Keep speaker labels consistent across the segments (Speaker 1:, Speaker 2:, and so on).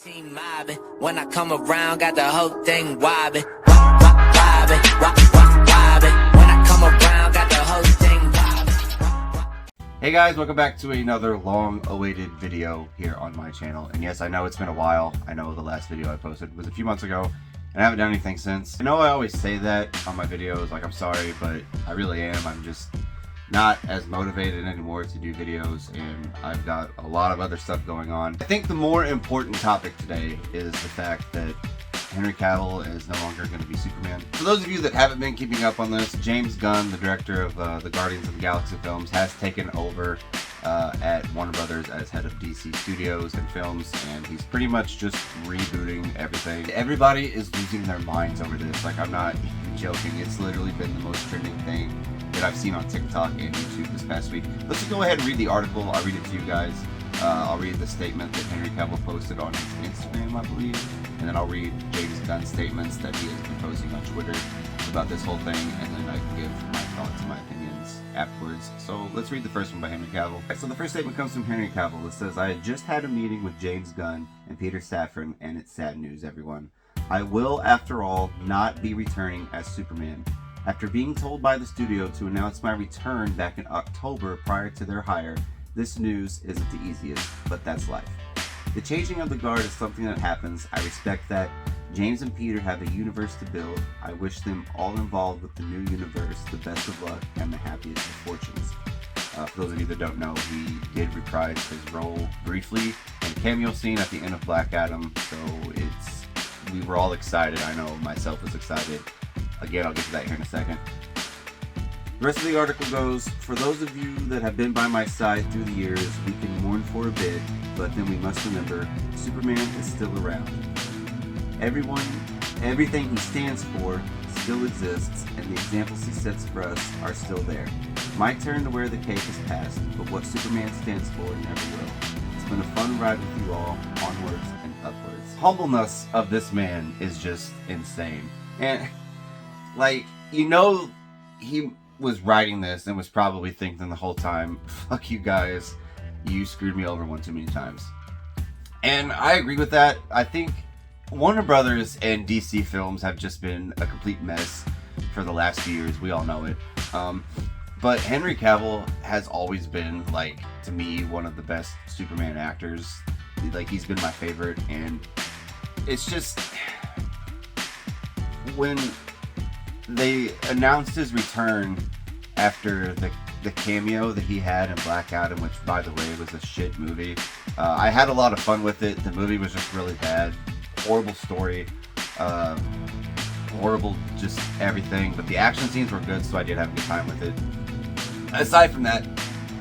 Speaker 1: Team mobbing. When I come around, got the whole thing wobbing. Wobbing, wobbing. When I come around, got the whole thing wobbing.
Speaker 2: Hey guys, welcome back to another long-awaited video here on my channel. And yes, I know it's been a while. I know the last video I posted was a few months ago, and I haven't done anything since. I know I always say that on my videos, like I'm sorry, but I really am. I'm just not as motivated anymore to do videos, and I've got a lot of other stuff going on. I think the more important topic today is the fact that Henry Cavill is no longer going to be Superman. For those of you that haven't been keeping up on this, James Gunn, the director of the Guardians of the Galaxy films, has taken over at Warner Brothers as head of DC Studios and Films, and he's pretty much just rebooting everything. Everybody is losing their minds over this. Like, I'm not even joking. It's literally been the most trending thing that I've seen on TikTok and YouTube this past week. Let's just go ahead and read the article. I'll read it to you guys. I'll read the statement that Henry Cavill posted on his Instagram, I believe, and then I'll read James Gunn's statements that he has been posting on Twitter about this whole thing, and then I can give my thoughts and my opinions afterwards. So let's read the first one by Henry Cavill. So the first statement comes from Henry Cavill. It says, "I had just had a meeting with James Gunn and Peter Safran, and it's sad news, everyone. I will, after all, not be returning as Superman. After being told by the studio to announce my return back in October prior to their hire, this news isn't the easiest, but that's life. The changing of the guard is something that happens. I respect that. James and Peter have a universe to build. I wish them all involved with the new universe the best of luck and the happiest of fortunes." For those of you that don't know, he did reprise his role briefly in a cameo scene at the end of Black Adam, so we were all excited. I know myself was excited. Again, I'll get to that here in a second. The rest of the article goes, "For those of you that have been by my side through the years, we can mourn for a bit, but then we must remember, Superman is still around. Everything he stands for still exists, and the examples he sets for us are still there. My turn to wear the cape is past, but what Superman stands for never will. It's been a fun ride with you all, onwards and upwards." Humbleness of this man is just insane. And like, you know, he was writing this and was probably thinking the whole time, fuck you guys, you screwed me over one too many times. And I agree with that. I think Warner Brothers and DC Films have just been a complete mess for the last few years. We all know it. But Henry Cavill has always been, like, to me, one of the best Superman actors. Like, he's been my favorite, and it's just, when they announced his return after the cameo that he had in Black Adam, which, by the way, was a shit movie. I had a lot of fun with it. The movie was just really bad. Horrible story. Horrible just everything. But the action scenes were good, so I did have a good time with it. Aside from that,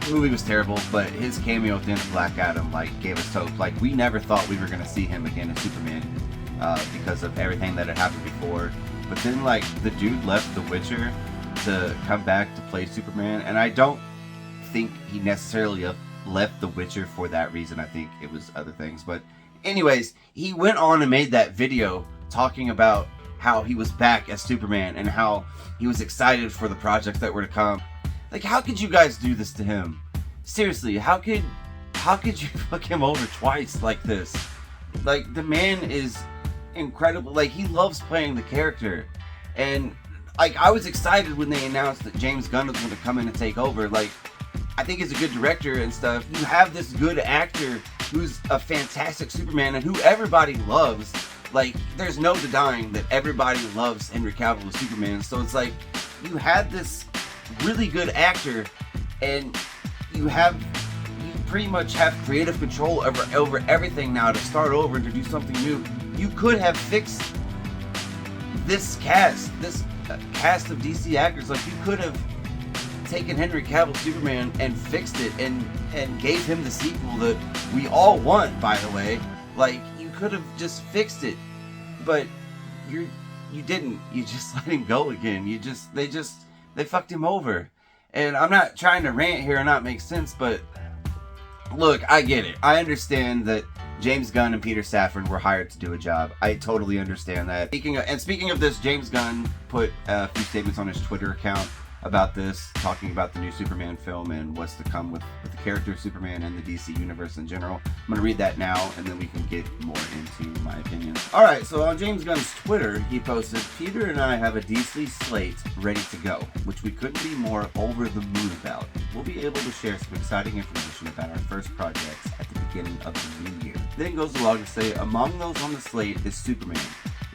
Speaker 2: the movie was terrible, but his cameo at the end of Black Adam, like, gave us hope. Like, we never thought we were going to see him again as Superman because of everything that had happened before. But then, like, the dude left The Witcher to come back to play Superman, and I don't think he necessarily left The Witcher for that reason. I think it was other things. But anyways, he went on and made that video talking about how he was back as Superman and how he was excited for the projects that were to come. Like, how could you guys do this to him? Seriously, how could you fuck him over twice like this? Like, the man is incredible. Like, he loves playing the character, and like, I was excited when they announced that James Gunn was going to come in and take over. Like, I think he's a good director and stuff. You have this good actor who's a fantastic Superman and who everybody loves. Like, there's no denying that everybody loves Henry Cavill as Superman. So it's like, you had this really good actor, and you pretty much have creative control over everything now to start over and to do something new. You could have fixed this cast of DC actors. Like, you could have taken Henry Cavill Superman and fixed it and gave him the sequel that we all want, by the way. Like, you could have just fixed it, but you didn't. You just let him go again. They fucked him over. And I'm not trying to rant here and not make sense, but look, I get it. I understand that James Gunn and Peter Safran were hired to do a job. I totally understand that. Speaking of this, James Gunn put a few statements on his Twitter account about this, talking about the new Superman film and what's to come with the character of Superman and the DC universe in general. I'm going to read that now, and then we can get more into Alright, so on James Gunn's Twitter, he posted, Peter and I have a DC slate ready to go, which we couldn't be more over the moon about. We'll be able to share some exciting information about our first projects at the beginning of the new year. Then goes along to say, among those on the slate is Superman.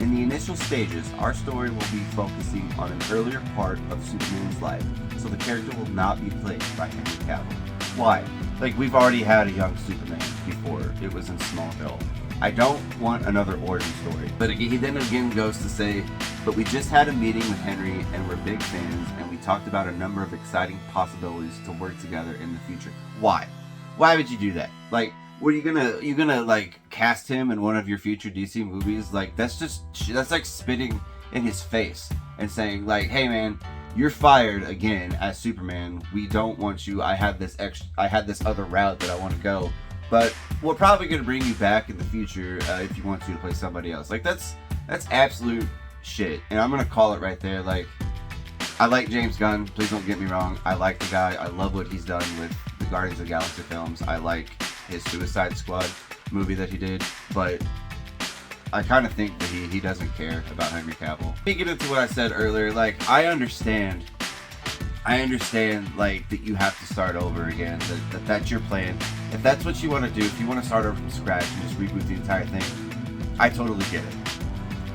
Speaker 2: In the initial stages, our story will be focusing on an earlier part of Superman's life, so the character will not be played by Henry Cavill. Why? Like, we've already had a young Superman before. It was in Smallville. I don't want another origin story. But he then again goes to say, but we just had a meeting with Henry and we're big fans and we talked about a number of exciting possibilities to work together in the future. Why? Why would you do that? Like, what are you gonna like cast him in one of your future DC movies? Like, that's like spitting in his face and saying like, hey man, you're fired again as Superman. We don't want you. I had this other route that I want to go. But we're probably going to bring you back in the future if you want to play somebody else. Like, that's absolute shit. And I'm going to call it right there. Like, I like James Gunn. Please don't get me wrong. I like the guy. I love what he's done with the Guardians of the Galaxy films. I like his Suicide Squad movie that he did. But I kind of think that he doesn't care about Henry Cavill. Let me get into what I said earlier. Like, I understand like that you have to start over again, that's your plan. If that's what you want to do, if you want to start over from scratch and just reboot the entire thing, I totally get it.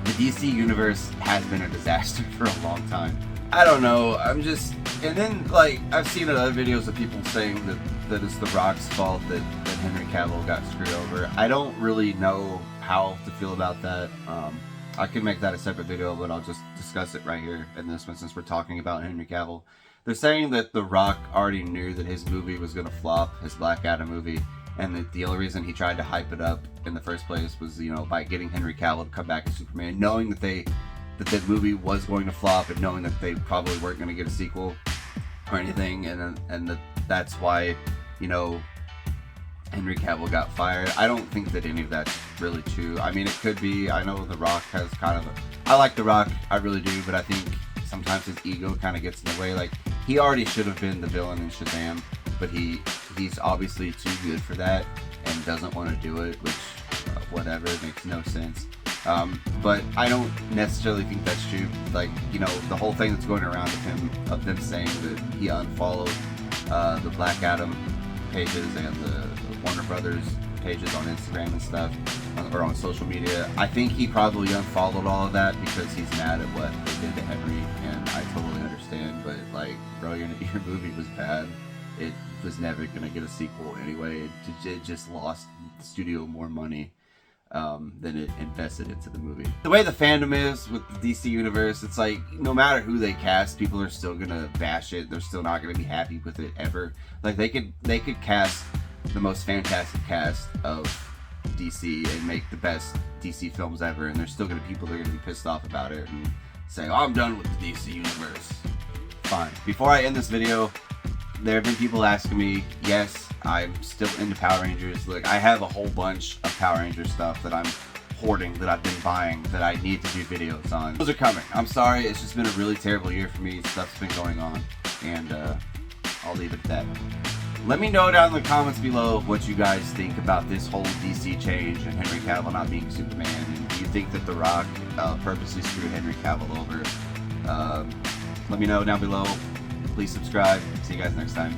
Speaker 2: The DC universe has been a disaster for a long time. I don't know, and then like I've seen other videos of people saying that it's The Rock's fault that Henry Cavill got screwed over. I don't really know how to feel about that. I could make that a separate video, but I'll just discuss it right here in this one since we're talking about Henry Cavill. They're saying that The Rock already knew that his movie was going to flop, his Black Adam movie, and that the only reason he tried to hype it up in the first place was, you know, by getting Henry Cavill to come back as Superman, knowing that that movie was going to flop and knowing that they probably weren't going to get a sequel or anything, and that's why, you know, Henry Cavill got fired. I don't think that any of that's really true. I mean, it could be. I know The Rock has kind of I like The Rock, I really do, but I think sometimes his ego kind of gets in the way. Like, he already should have been the villain in Shazam, but he's obviously too good for that and doesn't want to do it, which, whatever, it makes no sense. But I don't necessarily think that's true. Like, you know, the whole thing that's going around of them saying that he unfollowed the Black Adam pages and the Warner Brothers pages on Instagram and stuff, or on social media. I think he probably unfollowed all of that because he's mad at what they did to Henry, and I totally understand. But like, bro, your movie was bad. It was never gonna get a sequel anyway. It just lost the studio more money than it invested into the movie. The way the fandom is with the DC universe, it's like no matter who they cast, people are still gonna bash it. They're still not gonna be happy with it ever. Like, they could cast the most fantastic cast of DC and make the best DC films ever, and there's still gonna be people that are gonna be pissed off about it and say, oh, I'm done with the DC universe. Fine. Before I end this video, there have been people asking me, yes, I'm still into Power Rangers. Look, I have a whole bunch of Power Rangers stuff that I'm hoarding, that I've been buying, that I need to do videos on. Those are coming. I'm sorry, it's just been a really terrible year for me. Stuff's been going on, and I'll leave it at that. Let me know down in the comments below what you guys think about this whole DC change and Henry Cavill not being Superman. And do you think that The Rock purposely screwed Henry Cavill over? Let me know down below. Please subscribe. See you guys next time.